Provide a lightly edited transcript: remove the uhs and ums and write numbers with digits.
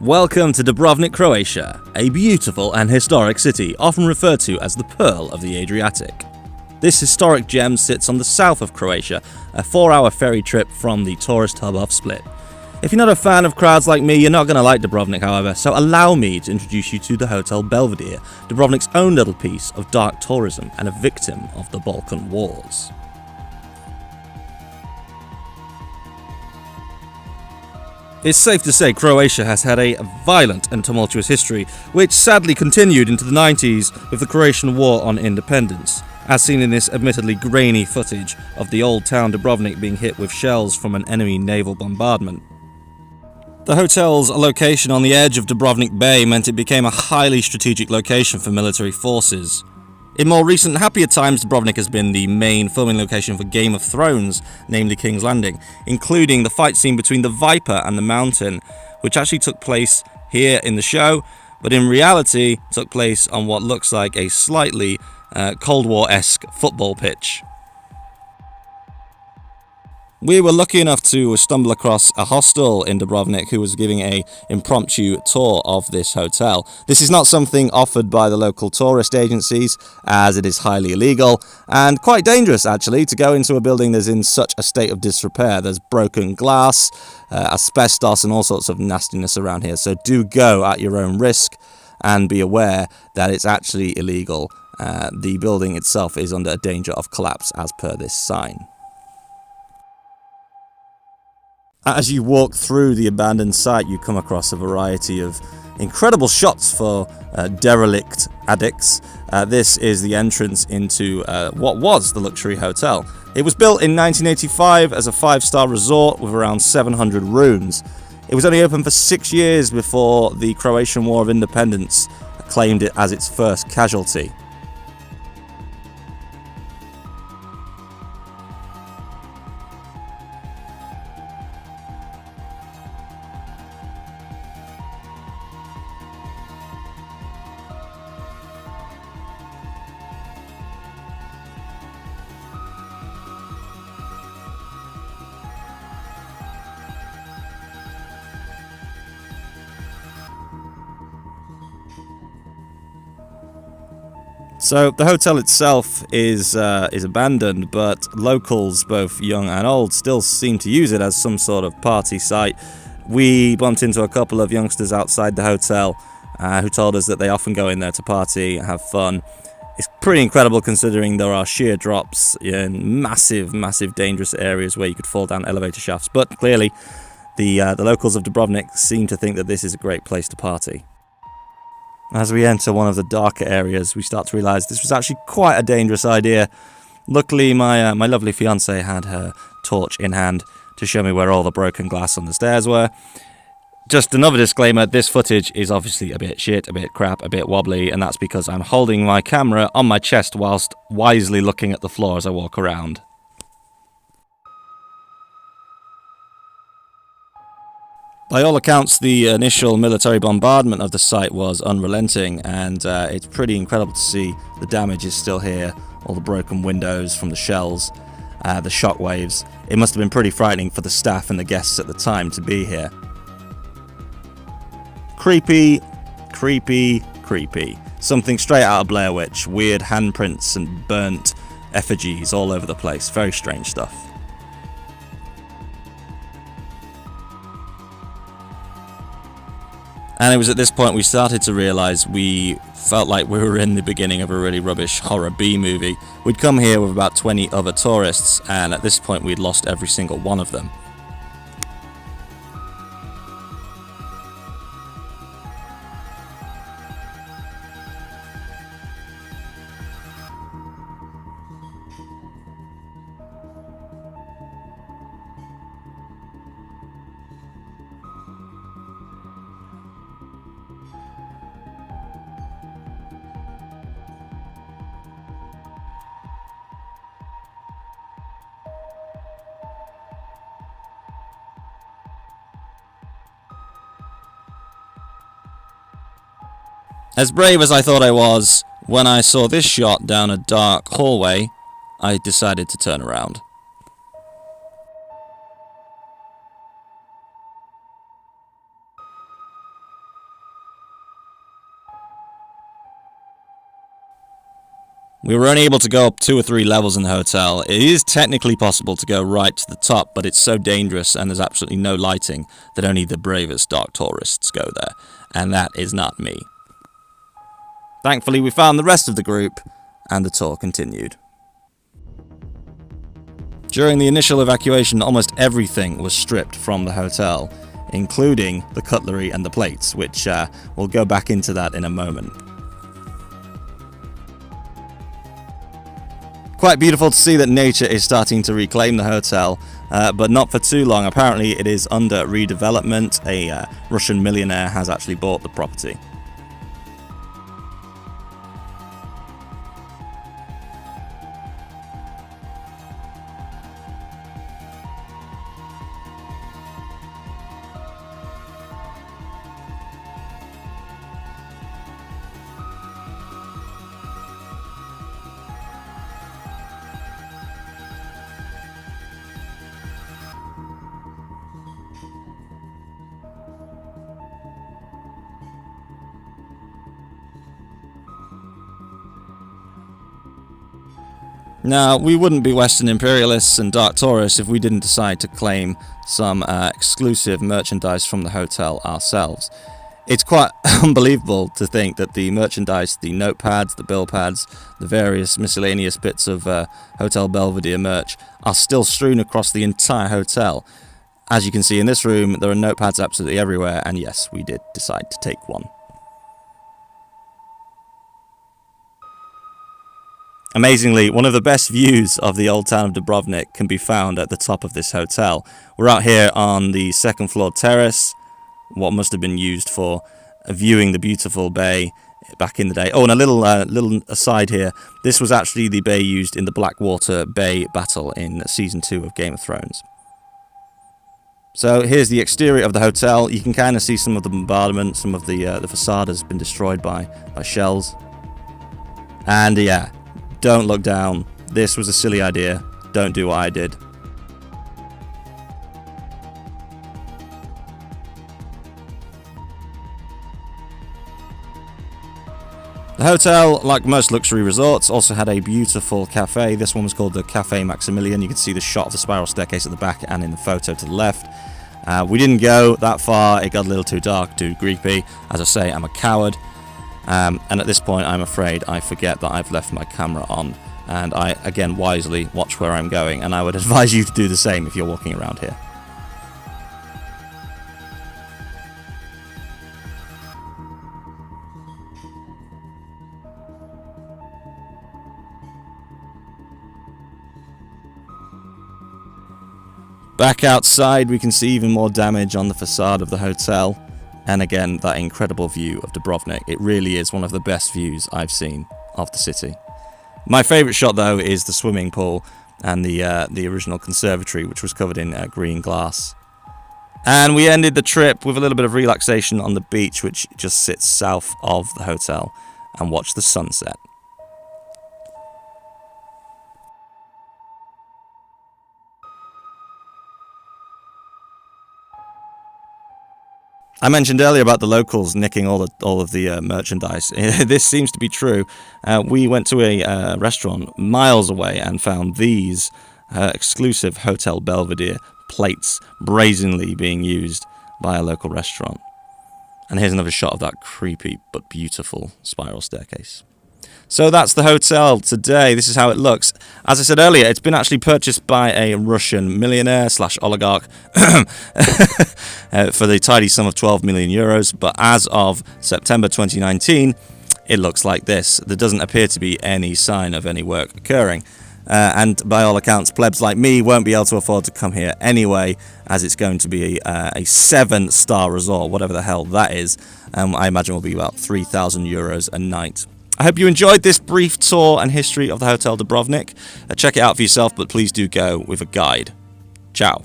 Welcome to Dubrovnik, Croatia, a beautiful and historic city often referred to as the Pearl of the Adriatic. This historic gem sits on the south of Croatia, a 4-hour ferry trip from the tourist hub of Split. If you're not a fan of crowds like me, you're not going to like Dubrovnik, however, so allow me to introduce you to the Hotel Belvedere, Dubrovnik's own little piece of dark tourism and a victim of the Balkan Wars. It's safe to say Croatia has had a violent and tumultuous history, which sadly continued into the 90s with the Croatian War on Independence, as seen in this admittedly grainy footage of the old town Dubrovnik being hit with shells from an enemy naval bombardment. The hotel's location on the edge of Dubrovnik Bay meant it became a highly strategic location for military forces. In more recent, happier times, Dubrovnik has been the main filming location for Game of Thrones, namely King's Landing, including the fight scene between the Viper and the Mountain, which actually took place here in the show, but in reality took place on what looks like a slightly Cold War-esque football pitch. We were lucky enough to stumble across a hostel in Dubrovnik who was giving an impromptu tour of this hotel. This is not something offered by the local tourist agencies, as it is highly illegal and quite dangerous actually to go into a building that's in such a state of disrepair. There's broken glass, asbestos and all sorts of nastiness around here, so do go at your own risk and be aware that it's actually illegal. The building itself is under danger of collapse as per this sign. As you walk through the abandoned site, you come across a variety of incredible shots for derelict addicts. This is the entrance into what was the luxury hotel. It was built in 1985 as a 5-star resort with around 700 rooms. It was only open for 6 years before the Croatian War of Independence claimed it as its first casualty. So the hotel itself is abandoned, but locals, both young and old, still seem to use it as some sort of party site. We bumped into a couple of youngsters outside the hotel who told us that they often go in there to party, have fun. It's pretty incredible considering there are sheer drops in massive, dangerous areas where you could fall down elevator shafts. But clearly, the locals of Dubrovnik seem to think that this is a great place to party. As we enter one of the darker areas, we start to realise this was actually quite a dangerous idea. Luckily, my lovely fiancée had her torch in hand to show me where all the broken glass on the stairs were. Just another disclaimer, this footage is obviously a bit shit, a bit crap, a bit wobbly, and that's because I'm holding my camera on my chest whilst wisely looking at the floor as I walk around. By all accounts, the initial military bombardment of the site was unrelenting, and it's pretty incredible to see the damage is still here, all the broken windows from the shells, the shockwaves. It must have been pretty frightening for the staff and the guests at the time to be here. Creepy. Something straight out of Blair Witch. Weird handprints and burnt effigies all over the place. Very strange stuff. And it was at this point we started to realise we felt like we were in the beginning of a really rubbish horror B-movie. We'd come here with about 20 other tourists, and at this point we'd lost every single one of them. As brave as I thought I was, when I saw this shot down a dark hallway, I decided to turn around. We were only able to go up 2 or 3 levels in the hotel. It is technically possible to go right to the top, but it's so dangerous and there's absolutely no lighting that only the bravest dark tourists go there. And that is not me. Thankfully, we found the rest of the group, and the tour continued. During the initial evacuation, almost everything was stripped from the hotel, including the cutlery and the plates, which we'll go back into that in a moment. Quite beautiful to see that nature is starting to reclaim the hotel, but not for too long. Apparently it is under redevelopment. A Russian millionaire has actually bought the property. Now, we wouldn't be Western imperialists and dark tourists if we didn't decide to claim some exclusive merchandise from the hotel ourselves. It's quite unbelievable to think that the merchandise, the notepads, the bill pads, the various miscellaneous bits of Hotel Belvedere merch are still strewn across the entire hotel. As you can see in this room, there are notepads absolutely everywhere, and yes, we did decide to take one. Amazingly, one of the best views of the old town of Dubrovnik can be found at the top of this hotel. We're out here on the second floor terrace, what must have been used for viewing the beautiful bay back in the day. Oh, and a little aside here, this was actually the bay used in the Backwater Bay battle in Season 2 of Game of Thrones. So here's the exterior of the hotel. You can kind of see some of the bombardment, some of the facade has been destroyed by shells. And yeah, don't look down. This was a silly idea. Don't do what I did. The hotel, like most luxury resorts, also had a beautiful cafe. This one was called the Cafe Maximilian. You can see the shot of the spiral staircase at the back and in the photo to the left. We didn't go that far. It got a little too dark, too creepy. As I say, I'm a coward. And at this point, I'm afraid I forget that I've left my camera on. And I, again, wisely watch where I'm going. And I would advise you to do the same if you're walking around here. Back outside, we can see even more damage on the facade of the hotel. And again, that incredible view of Dubrovnik. It really is one of the best views I've seen of the city. My favourite shot, though, is the swimming pool and the original conservatory, which was covered in green glass. And we ended the trip with a little bit of relaxation on the beach, which just sits south of the hotel, and watched the sunset. I mentioned earlier about the locals nicking all of the merchandise. This seems to be true. We went to a restaurant miles away and found these exclusive Hotel Belvedere plates brazenly being used by a local restaurant. And here's another shot of that creepy but beautiful spiral staircase. So that's the hotel today. This is how it looks. As I said earlier, it's been actually purchased by a Russian millionaire / oligarch for the tidy sum of 12 million euros. But as of September 2019, it looks like this. There doesn't appear to be any sign of any work occurring. And by all accounts, plebs like me won't be able to afford to come here anyway, as it's going to be a 7-star resort, whatever the hell that is. I imagine will be about 3,000 euros a night. I hope you enjoyed this brief tour and history of the Hotel Dubrovnik. Check it out for yourself, but please do go with a guide. Ciao.